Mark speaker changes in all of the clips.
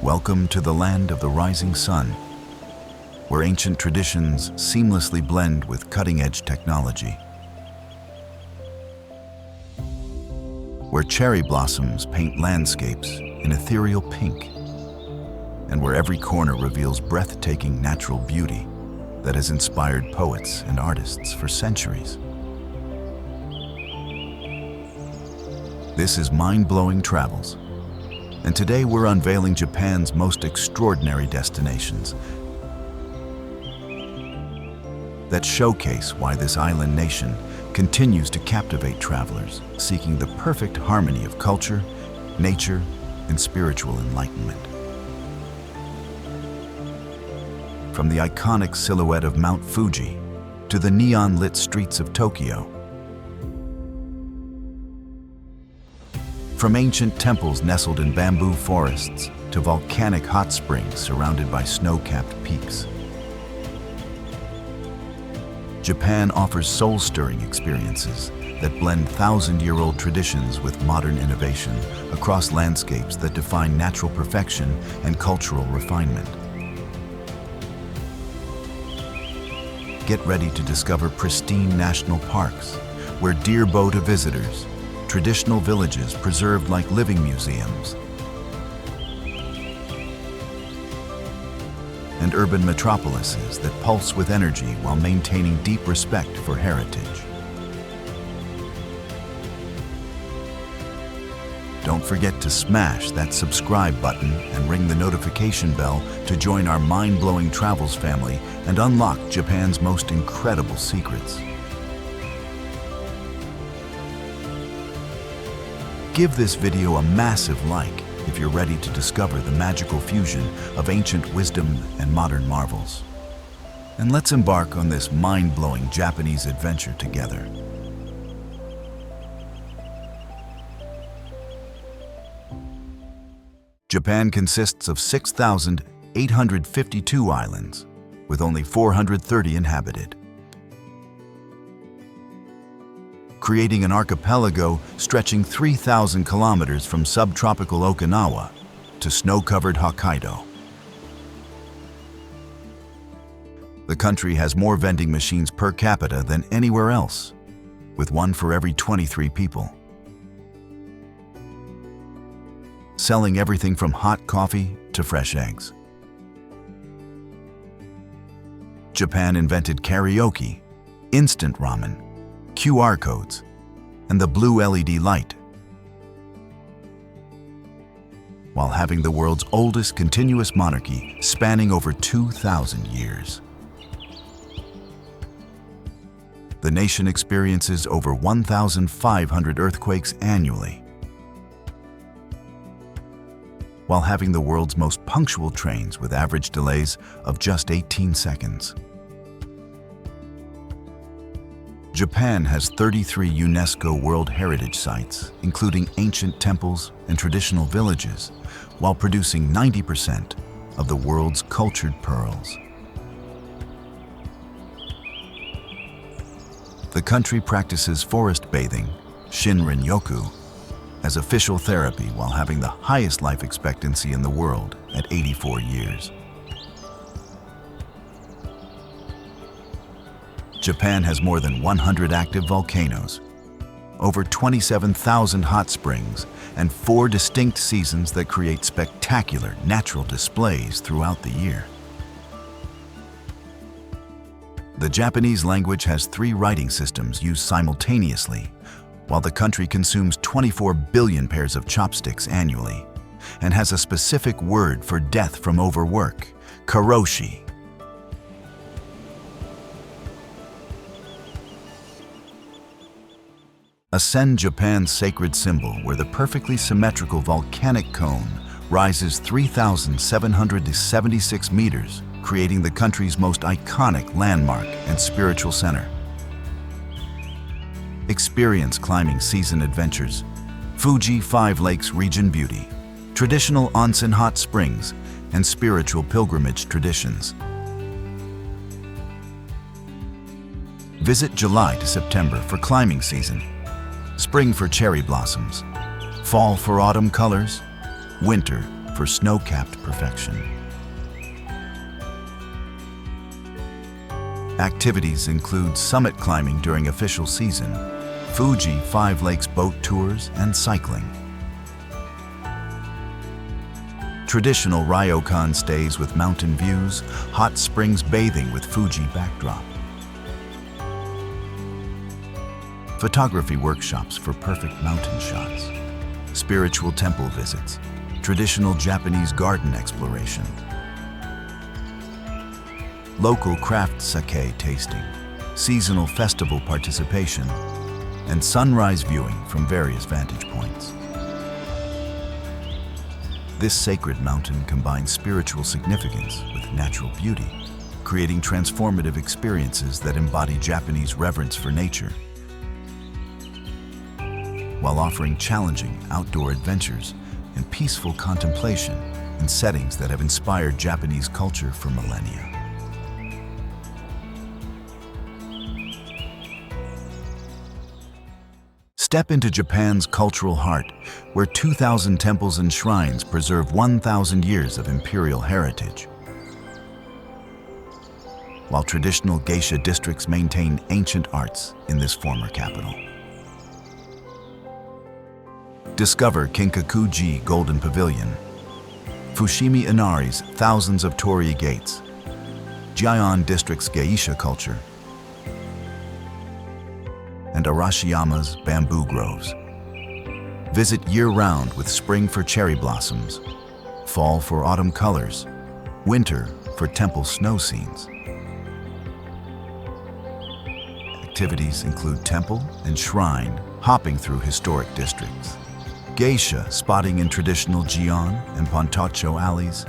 Speaker 1: Welcome to the land of the rising sun, where ancient traditions seamlessly blend with cutting-edge technology. Where cherry blossoms paint landscapes in ethereal pink, and where every corner reveals breathtaking natural beauty that has inspired poets and artists for centuries. This is Mind-Blowing Travels, and today we're unveiling Japan's most extraordinary destinations that showcase why this island nation continues to captivate travelers seeking the perfect harmony of culture, nature, and spiritual enlightenment. From the iconic silhouette of Mount Fuji to the neon-lit streets of Tokyo, from ancient temples nestled in bamboo forests to volcanic hot springs surrounded by snow-capped peaks, Japan offers soul-stirring experiences that blend thousand-year-old traditions with modern innovation across landscapes that define natural perfection and cultural refinement. Get ready to discover pristine national parks where deer bow to visitors, traditional villages preserved like living museums, and urban metropolises that pulse with energy while maintaining deep respect for heritage. Don't forget to smash that subscribe button and ring the notification bell to join our mind-blowing travels family and unlock Japan's most incredible secrets. Give this video a massive like if you're ready to discover the magical fusion of ancient wisdom and modern marvels. And let's embark on this mind-blowing Japanese adventure together. Japan consists of 6,852 islands, with only 430 inhabited, creating an archipelago stretching 3,000 kilometers from subtropical Okinawa to snow-covered Hokkaido. The country has more vending machines per capita than anywhere else, with one for every 23 people. Selling everything from hot coffee to fresh eggs. Japan invented karaoke, instant ramen, QR codes, and the blue LED light, while having the world's oldest continuous monarchy spanning over 2,000 years. The nation experiences over 1,500 earthquakes annually, while having the world's most punctual trains with average delays of just 18 seconds. Japan has 33 UNESCO World Heritage Sites, including ancient temples and traditional villages, while producing 90% of the world's cultured pearls. The country practices forest bathing, Shinrin-yoku, as official therapy while having the highest life expectancy in the world at 84 years. Japan has more than 100 active volcanoes, over 27,000 hot springs, and 4 distinct seasons that create spectacular natural displays throughout the year. The Japanese language has 3 writing systems used simultaneously, while the country consumes 24 billion pairs of chopsticks annually, and has a specific word for death from overwork, karoshi. Ascend Japan's sacred symbol, where the perfectly symmetrical volcanic cone rises 3,776 meters, creating the country's most iconic landmark and spiritual center. Experience climbing season adventures, Fuji 5 Lakes Region beauty, traditional onsen hot springs, and spiritual pilgrimage traditions. Visit July to September for climbing season, spring for cherry blossoms, fall for autumn colors, winter for for snow-capped perfection. Activities include summit climbing during official season, Fuji 5 Lakes boat tours, and cycling. Traditional ryokan stays with mountain views, hot springs bathing with Fuji backdrop. Photography workshops for perfect mountain shots. Spiritual temple visits. Traditional Japanese garden exploration. Local craft sake tasting. Seasonal festival participation. And sunrise viewing from various vantage points. This sacred mountain combines spiritual significance with natural beauty, creating transformative experiences that embody Japanese reverence for nature, while offering challenging outdoor adventures and peaceful contemplation in settings that have inspired Japanese culture for millennia. Step into Japan's cultural heart, where 2,000 temples and shrines preserve 1,000 years of imperial heritage, while traditional geisha districts maintain ancient arts in this former capital. Discover Kinkaku-ji Golden Pavilion, Fushimi Inari's thousands of torii gates, Gion District's geisha culture, and Arashiyama's bamboo groves. Visit year-round with spring for cherry blossoms, fall for autumn colors, winter for temple snow scenes. Activities include temple and shrine hopping through historic districts, geisha spotting in traditional Gion and Pontacho alleys,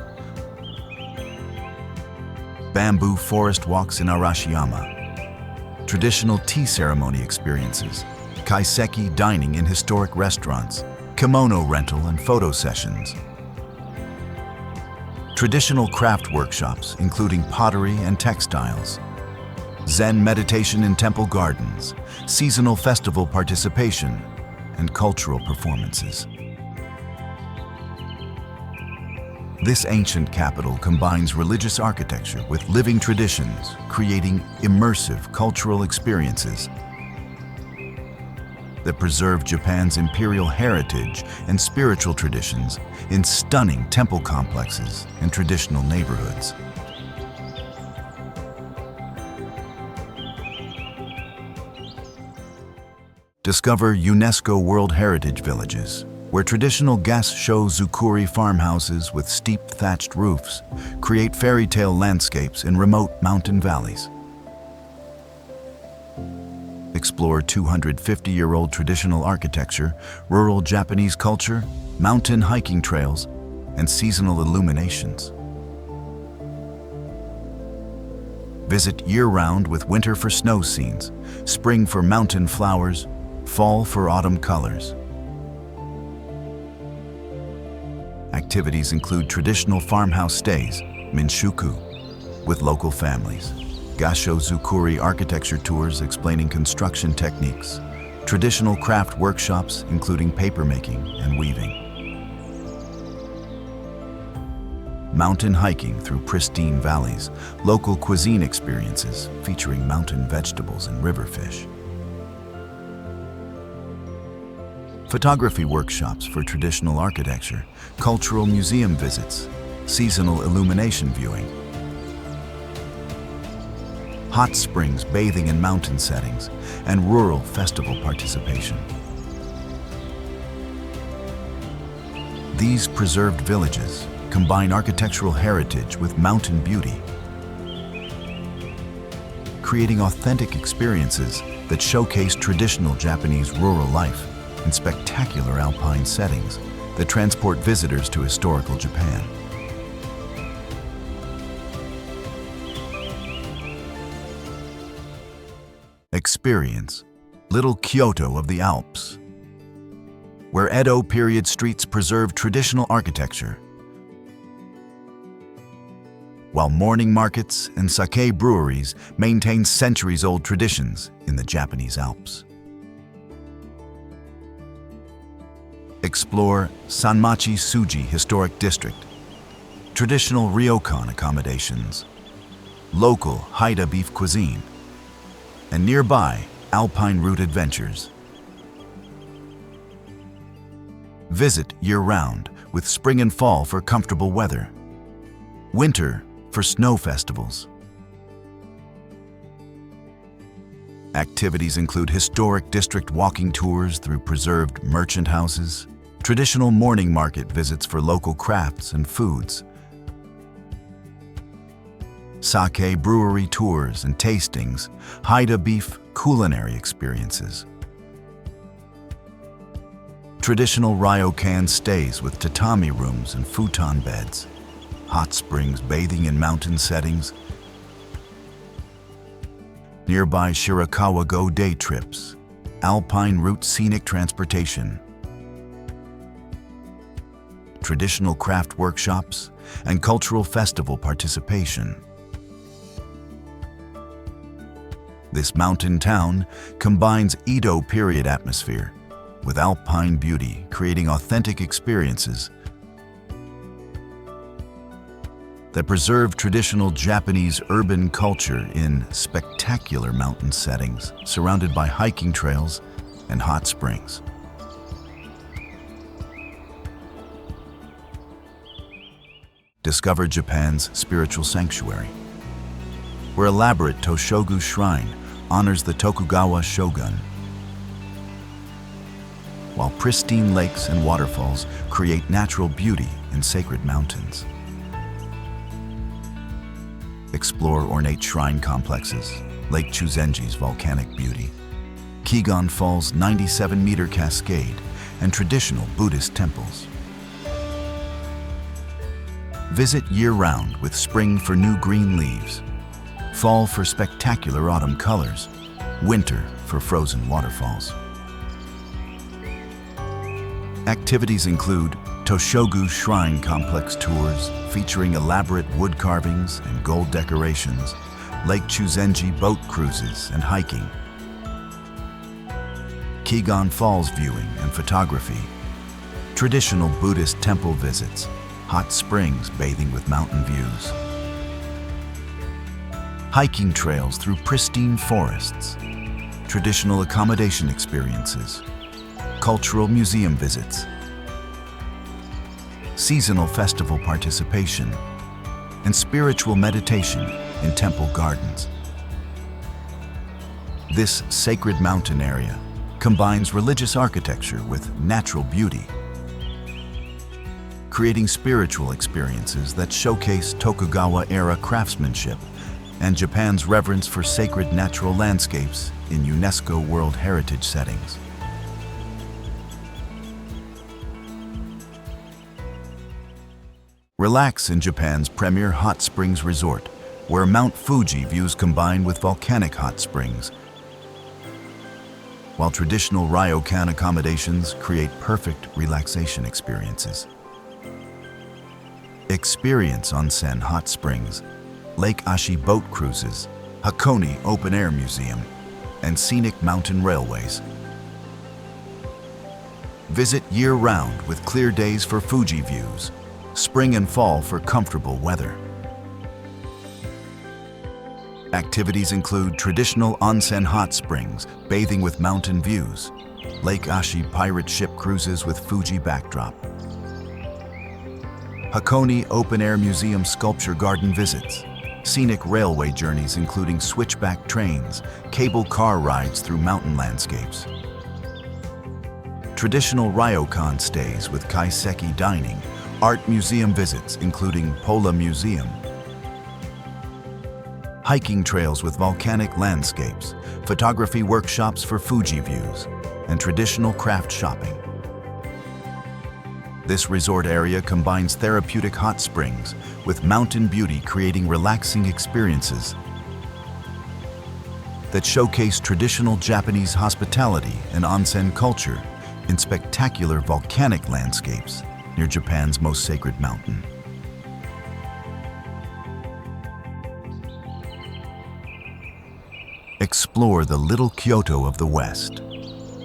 Speaker 1: bamboo forest walks in Arashiyama, traditional tea ceremony experiences, kaiseki dining in historic restaurants, kimono rental and photo sessions, traditional craft workshops including pottery and textiles, Zen meditation in temple gardens, seasonal festival participation, and cultural performances. This ancient capital combines religious architecture with living traditions, creating immersive cultural experiences that preserve Japan's imperial heritage and spiritual traditions in stunning temple complexes and traditional neighborhoods. Discover UNESCO World Heritage Villages, where traditional Gassho Zukuri farmhouses with steep thatched roofs create fairy tale landscapes in remote mountain valleys. Explore 250-year-old traditional architecture, rural Japanese culture, mountain hiking trails, and seasonal illuminations. Visit year-round with winter for snow scenes, spring for mountain flowers, fall for autumn colors. Activities include traditional farmhouse stays, minshuku, with local families, Gassho Zukuri architecture tours explaining construction techniques, traditional craft workshops including papermaking and weaving, mountain hiking through pristine valleys, local cuisine experiences featuring mountain vegetables and river fish, photography workshops for traditional architecture, cultural museum visits, seasonal illumination viewing, hot springs bathing in mountain settings, and rural festival participation. These preserved villages combine architectural heritage with mountain beauty, creating authentic experiences that showcase traditional Japanese rural life in spectacular alpine settings that transport visitors to historical Japan. Experience Little Kyoto of the Alps, where Edo period streets preserve traditional architecture, while morning markets and sake breweries maintain centuries-old traditions in the Japanese Alps. Explore Sanmachi Suji Historic District, traditional ryokan accommodations, local Haida beef cuisine, and nearby alpine route adventures. Visit year-round with spring and fall for comfortable weather, winter for snow festivals. Activities include historic district walking tours through preserved merchant houses, traditional morning market visits for local crafts and foods, sake brewery tours and tastings, Haida beef culinary experiences, traditional ryokan stays with tatami rooms and futon beds, hot springs bathing in mountain settings, nearby Shirakawa-go day trips, alpine route scenic transportation, traditional craft workshops, and cultural festival participation. This mountain town combines Edo period atmosphere with alpine beauty, creating authentic experiences that preserve traditional Japanese urban culture in spectacular mountain settings, surrounded by hiking trails and hot springs. Discover Japan's spiritual sanctuary, where elaborate Toshogu Shrine honors the Tokugawa shogun, while pristine lakes and waterfalls create natural beauty in sacred mountains. Explore ornate shrine complexes, Lake Chuzenji's volcanic beauty, Kigon Fall's 97-meter cascade, and traditional Buddhist temples. Visit year-round with spring for new green leaves, fall for spectacular autumn colors, winter for frozen waterfalls. Activities include Toshogu Shrine Complex tours featuring elaborate wood carvings and gold decorations, Lake Chuzenji boat cruises and hiking, Kigon Falls viewing and photography, traditional Buddhist temple visits, hot springs bathing with mountain views, hiking trails through pristine forests, traditional accommodation experiences, cultural museum visits, seasonal festival participation, and spiritual meditation in temple gardens. This sacred mountain area combines religious architecture with natural beauty, creating spiritual experiences that showcase Tokugawa-era craftsmanship and Japan's reverence for sacred natural landscapes in UNESCO World Heritage settings. Relax in Japan's premier hot springs resort, where Mount Fuji views combine with volcanic hot springs, while traditional ryokan accommodations create perfect relaxation experiences. Experience onsen hot springs, Lake Ashi boat cruises, Hakone open-air museum, and scenic mountain railways. Visit year-round with clear days for Fuji views, spring and fall for comfortable weather. Activities include traditional onsen hot springs, bathing with mountain views, Lake Ashi pirate ship cruises with Fuji backdrop, Hakone open-air museum sculpture garden visits, scenic railway journeys including switchback trains, cable car rides through mountain landscapes, traditional ryokan stays with kaiseki dining, art museum visits including Pola Museum, hiking trails with volcanic landscapes, photography workshops for Fuji views, and traditional craft shopping. This resort area combines therapeutic hot springs with mountain beauty, creating relaxing experiences that showcase traditional Japanese hospitality and onsen culture in spectacular volcanic landscapes near Japan's most sacred mountain. Explore the little Kyoto of the West,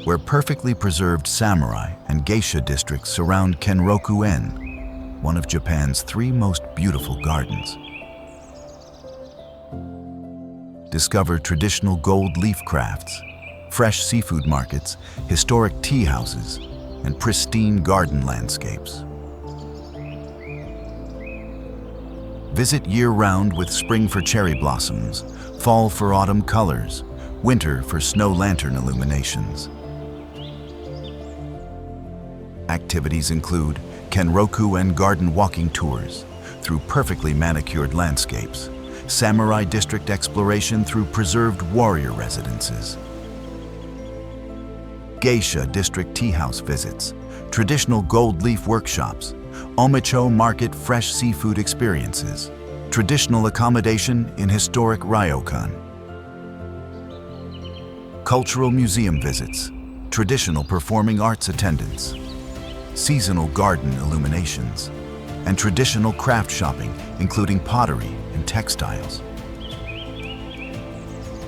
Speaker 1: where perfectly preserved samurai and geisha districts surround Kenroku-en, one of Japan's 3 most beautiful gardens. Discover traditional gold leaf crafts, fresh seafood markets, historic tea houses, and pristine garden landscapes. Visit year-round with spring for cherry blossoms, fall for autumn colors, winter for snow lantern illuminations. Activities include Kenroku-en garden walking tours through perfectly manicured landscapes, samurai district exploration through preserved warrior residences, geisha district tea house visits, traditional gold leaf workshops, omicho market fresh seafood experiences, traditional accommodation in historic ryokan, cultural museum visits, traditional performing arts attendance, seasonal garden illuminations, and traditional craft shopping, including pottery and textiles.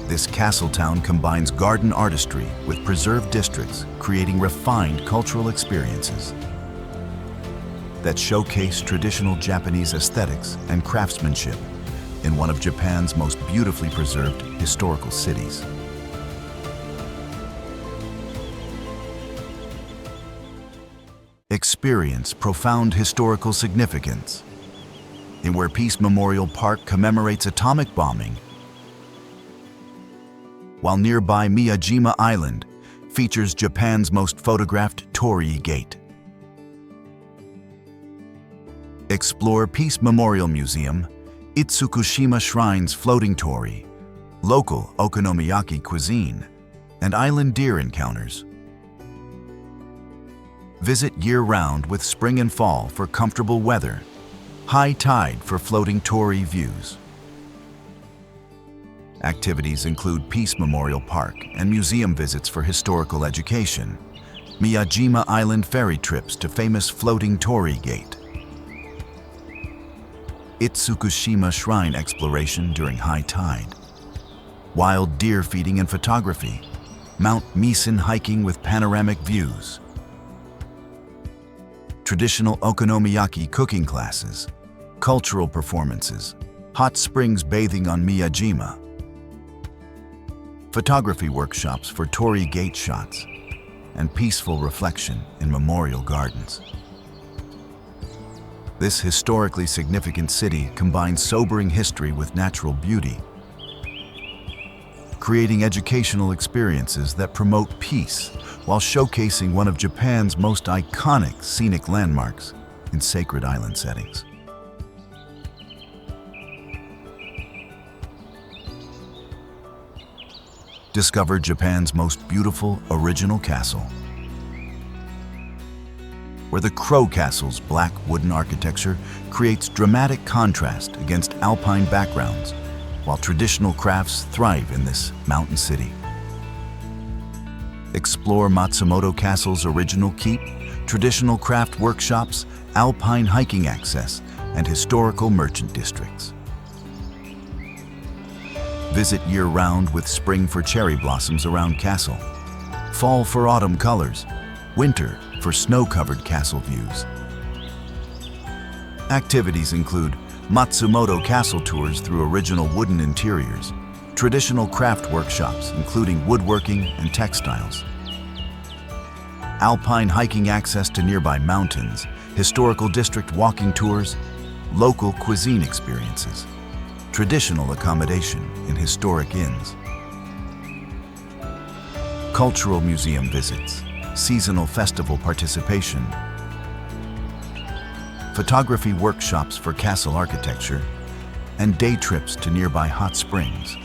Speaker 1: This castle town combines garden artistry with preserved districts, creating refined cultural experiences that showcase traditional Japanese aesthetics and craftsmanship in one of Japan's most beautifully preserved historical cities. Experience profound historical significance in where Peace Memorial Park commemorates atomic bombing, while nearby Miyajima Island features Japan's most photographed Torii Gate. Explore Peace Memorial Museum, Itsukushima Shrine's floating torii, local okonomiyaki cuisine, and island deer encounters. Visit year-round with spring and fall for comfortable weather, high tide for floating torii views. Activities include Peace Memorial Park and museum visits for historical education, Miyajima Island ferry trips to famous floating torii gate, Itsukushima Shrine exploration during high tide, wild deer feeding and photography, Mount Misen hiking with panoramic views, traditional okonomiyaki cooking classes, cultural performances, hot springs bathing on Miyajima, photography workshops for torii gate shots, and peaceful reflection in memorial gardens. This historically significant city combines sobering history with natural beauty, creating educational experiences that promote peace while showcasing one of Japan's most iconic scenic landmarks in sacred island settings. Discover Japan's most beautiful original castle, where the Crow Castle's black wooden architecture creates dramatic contrast against alpine backgrounds, while traditional crafts thrive in this mountain city. Explore Matsumoto Castle's original keep, traditional craft workshops, alpine hiking access, and historical merchant districts. Visit year-round with spring for cherry blossoms around castle, fall for autumn colors, winter for snow-covered castle views. Activities include Matsumoto Castle tours through original wooden interiors, traditional craft workshops including woodworking and textiles, alpine hiking access to nearby mountains, historical district walking tours, local cuisine experiences, traditional accommodation in historic inns, cultural museum visits, seasonal festival participation, photography workshops for castle architecture, and day trips to nearby hot springs.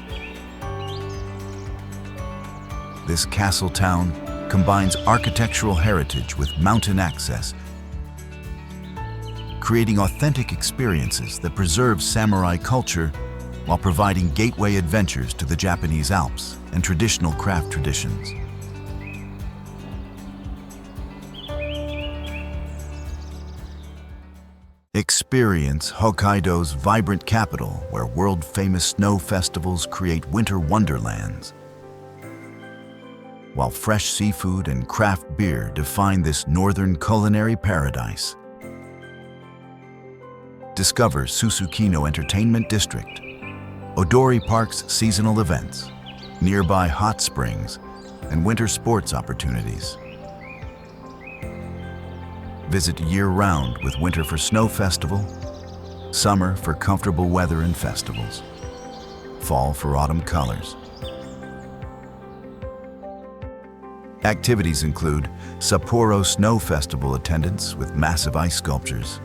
Speaker 1: This castle town combines architectural heritage with mountain access, creating authentic experiences that preserve samurai culture while providing gateway adventures to the Japanese Alps and traditional craft traditions. Experience Hokkaido's vibrant capital, where world-famous snow festivals create winter wonderlands. while fresh seafood and craft beer define this northern culinary paradise. Discover Susukino Entertainment District, Odori Park's seasonal events, nearby hot springs, and winter sports opportunities. Visit year-round with winter for snow festival, summer for comfortable weather and festivals, fall for autumn colors. Activities include Sapporo Snow Festival attendance with massive ice sculptures,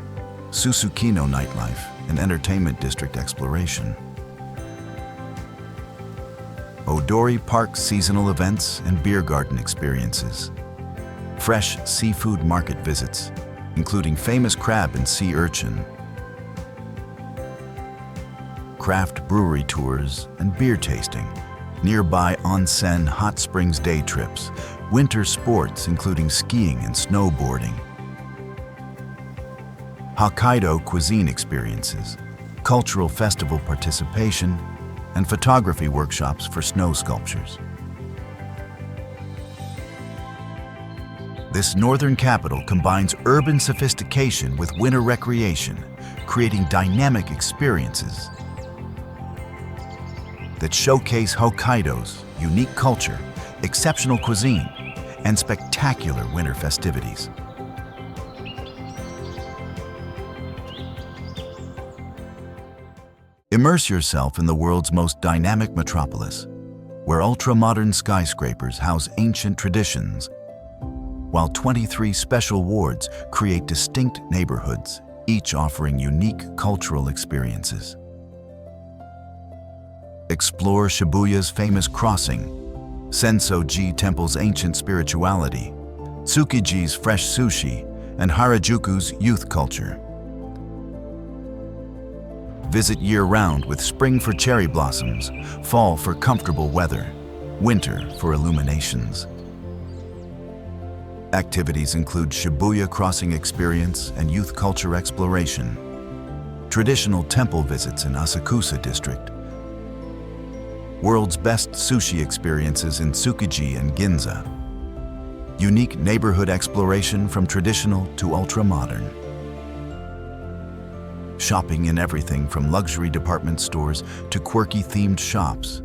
Speaker 1: Susukino nightlife and entertainment district exploration, Odori Park seasonal events and beer garden experiences, fresh seafood market visits, including famous crab and sea urchin, craft brewery tours and beer tasting, nearby onsen hot springs day trips, winter sports including skiing and snowboarding, Hokkaido cuisine experiences, cultural festival participation, and photography workshops for snow sculptures. This northern capital combines urban sophistication with winter recreation, creating dynamic experiences that showcase Hokkaido's unique culture, exceptional cuisine, and spectacular winter festivities. Immerse yourself in the world's most dynamic metropolis, where ultra-modern skyscrapers house ancient traditions, while 23 special wards create distinct neighborhoods, each offering unique cultural experiences. Explore Shibuya's famous crossing, Senso-ji Temple's ancient spirituality, Tsukiji's fresh sushi, and Harajuku's youth culture. Visit year-round with spring for cherry blossoms, fall for comfortable weather, winter for illuminations. Activities include Shibuya crossing experience and youth culture exploration, traditional temple visits in Asakusa district, world's best sushi experiences in Tsukiji and Ginza, unique neighborhood exploration from traditional to ultra-modern. Shopping in everything from luxury department stores to quirky themed shops.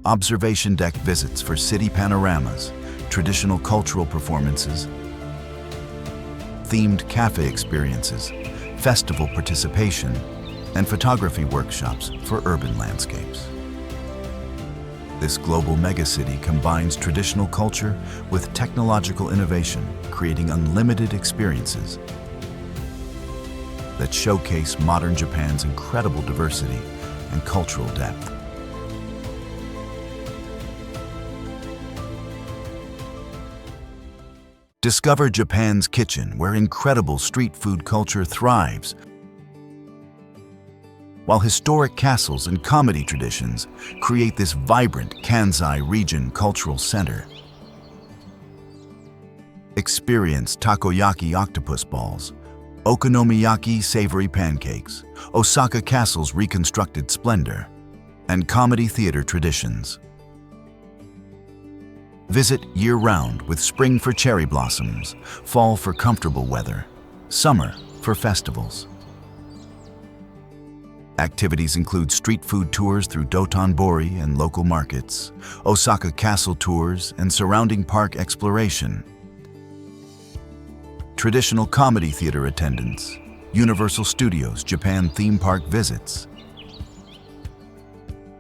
Speaker 1: Observation deck visits for city panoramas, traditional cultural performances, themed cafe experiences, festival participation, and photography workshops for urban landscapes. This global megacity combines traditional culture with technological innovation, creating unlimited experiences that showcase modern Japan's incredible diversity and cultural depth. Discover Japan's kitchen, where incredible street food culture thrives, while historic castles and comedy traditions create this vibrant Kansai region cultural center. Experience takoyaki octopus balls, okonomiyaki savory pancakes, Osaka Castle's reconstructed splendor, and comedy theater traditions. Visit year-round with spring for cherry blossoms, fall for comfortable weather, summer for festivals. Activities include street food tours through Dotonbori and local markets, Osaka Castle tours, and surrounding park exploration. Traditional comedy theater attendance, Universal Studios Japan theme park visits,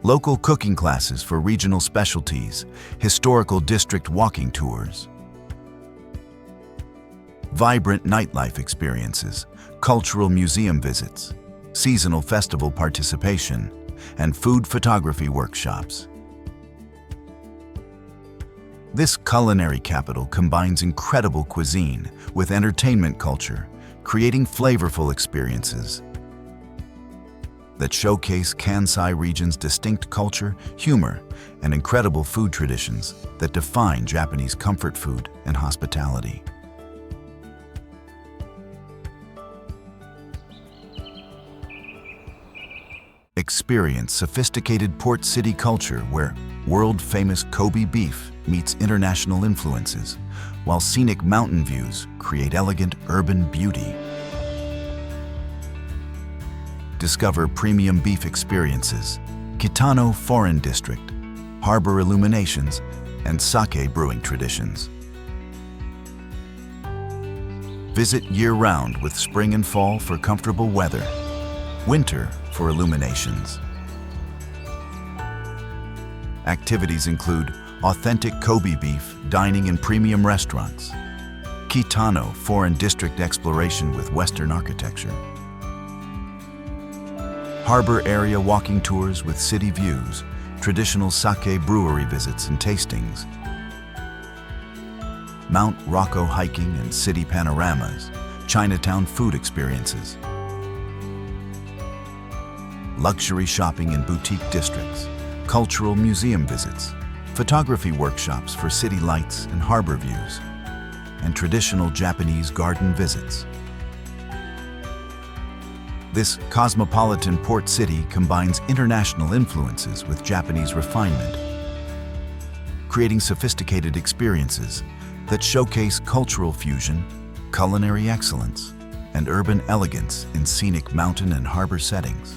Speaker 1: local cooking classes for regional specialties, historical district walking tours, vibrant nightlife experiences, cultural museum visits, seasonal festival participation, and food photography workshops. This culinary capital combines incredible cuisine with entertainment culture, creating flavorful experiences that showcase Kansai region's distinct culture, humor, and incredible food traditions that define Japanese comfort food and hospitality. Experience sophisticated port city culture where world-famous Kobe beef meets international influences, while scenic mountain views create elegant urban beauty. Discover premium beef experiences, Kitano Foreign District, harbor illuminations, and sake brewing traditions. Visit year-round with spring and fall for comfortable weather, winter for illuminations. Activities include authentic Kobe beef dining in premium restaurants, Kitano Foreign District exploration with Western architecture, harbor area walking tours with city views, traditional sake brewery visits and tastings, Mount Rocco hiking and city panoramas, Chinatown food experiences, luxury shopping in boutique districts, cultural museum visits, photography workshops for city lights and harbor views, and traditional Japanese garden visits. This cosmopolitan port city combines international influences with Japanese refinement, creating sophisticated experiences that showcase cultural fusion, culinary excellence, and urban elegance in scenic mountain and harbor settings.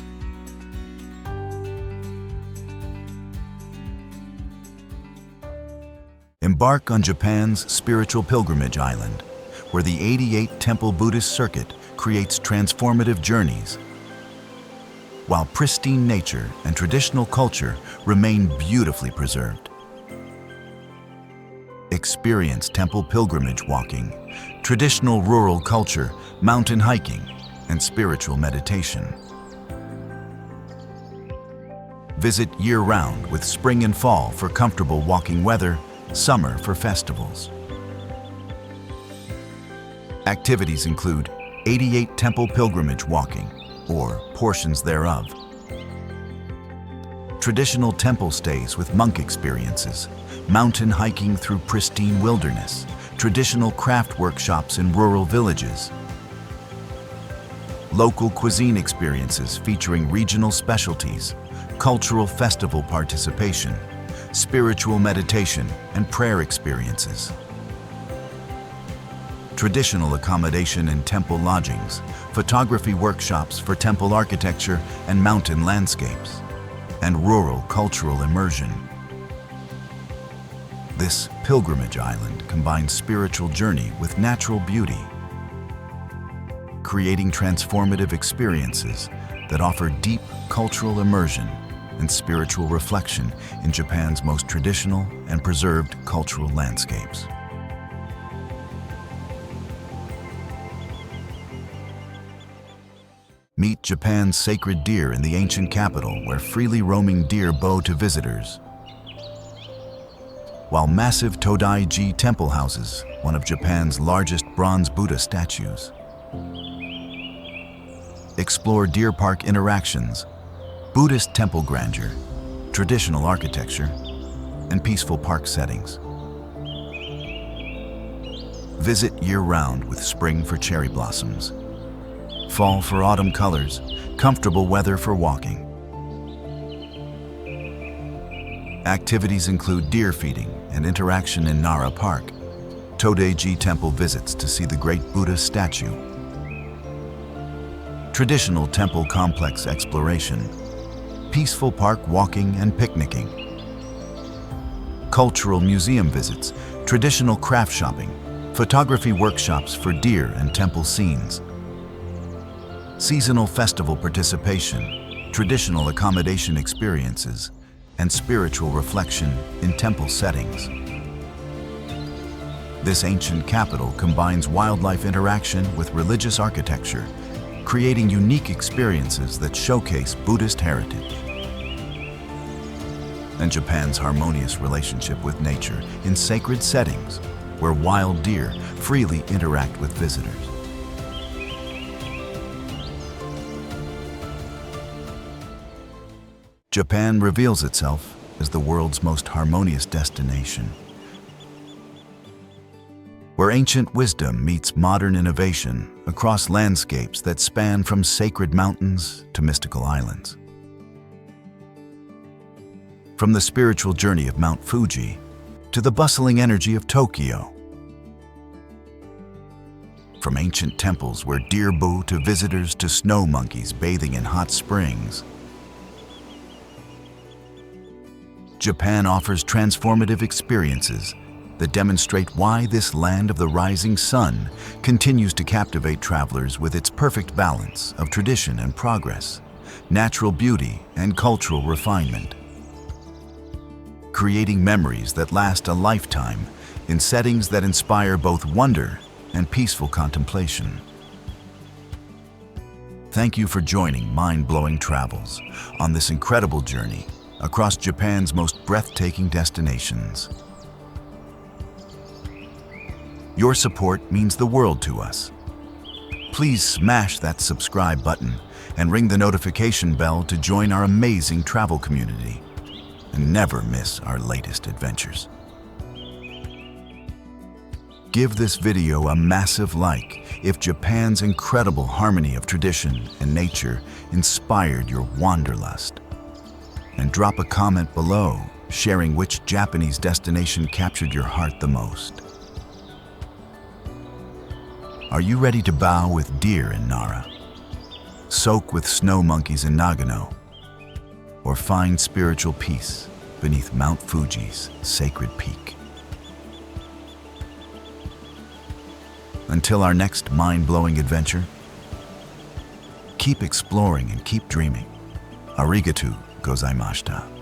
Speaker 1: Embark on Japan's spiritual pilgrimage island, where the 88-temple Buddhist circuit creates transformative journeys, while pristine nature and traditional culture remain beautifully preserved. Experience temple pilgrimage walking, traditional rural culture, mountain hiking, and spiritual meditation. Visit year-round with spring and fall for comfortable walking weather, summer for festivals. Activities include 88 temple pilgrimage walking, or portions thereof, traditional temple stays with monk experiences, mountain hiking through pristine wilderness, traditional craft workshops in rural villages, local cuisine experiences featuring regional specialties, cultural festival participation, spiritual meditation and prayer experiences, traditional accommodation in temple lodgings, photography workshops for temple architecture and mountain landscapes, and rural cultural immersion. This pilgrimage island combines spiritual journey with natural beauty, creating transformative experiences that offer deep cultural immersion and spiritual reflection in Japan's most traditional and preserved cultural landscapes. Meet Japan's sacred deer in the ancient capital, where freely roaming deer bow to visitors, while massive Todai-ji temple houses one of Japan's largest bronze Buddha statues. Explore deer park interactions, Buddhist temple grandeur, traditional architecture, and peaceful park settings. Visit year-round with spring for cherry blossoms, fall for autumn colors, comfortable weather for walking. Activities include deer feeding and interaction in Nara Park, Todai-ji temple visits to see the great Buddha statue, traditional temple complex exploration, peaceful park walking and picnicking, cultural museum visits, traditional craft shopping, photography workshops for deer and temple scenes, seasonal festival participation, traditional accommodation experiences, and spiritual reflection in temple settings. This ancient capital combines wildlife interaction with religious architecture, creating unique experiences that showcase Buddhist heritage and Japan's harmonious relationship with nature in sacred settings where wild deer freely interact with visitors. Japan reveals itself as the world's most harmonious destination, where ancient wisdom meets modern innovation across landscapes that span from sacred mountains to mystical islands. From the spiritual journey of Mount Fuji to to the bustling energy of Tokyo. From ancient temples where deer bow to visitors to snow monkeys bathing in hot springs, Japan offers transformative experiences that demonstrate why this land of the rising sun continues to captivate travelers with its perfect balance of tradition and progress, natural beauty and cultural refinement, creating memories that last a lifetime in settings that inspire both wonder and peaceful contemplation. Thank you for joining Mind-Blowing Travels on this incredible journey across Japan's most breathtaking destinations. Your support means the world to us. Please smash that subscribe button and ring the notification bell to join our amazing travel community and never miss our latest adventures. Give this video a massive like if Japan's incredible harmony of tradition and nature inspired your wanderlust. And drop a comment below sharing which Japanese destination captured your heart the most. Are you ready to bow with deer in Nara, soak with snow monkeys in Nagano, or find spiritual peace beneath Mount Fuji's sacred peak? Until our next mind-blowing adventure, keep exploring and keep dreaming. Arigatou gozaimashita.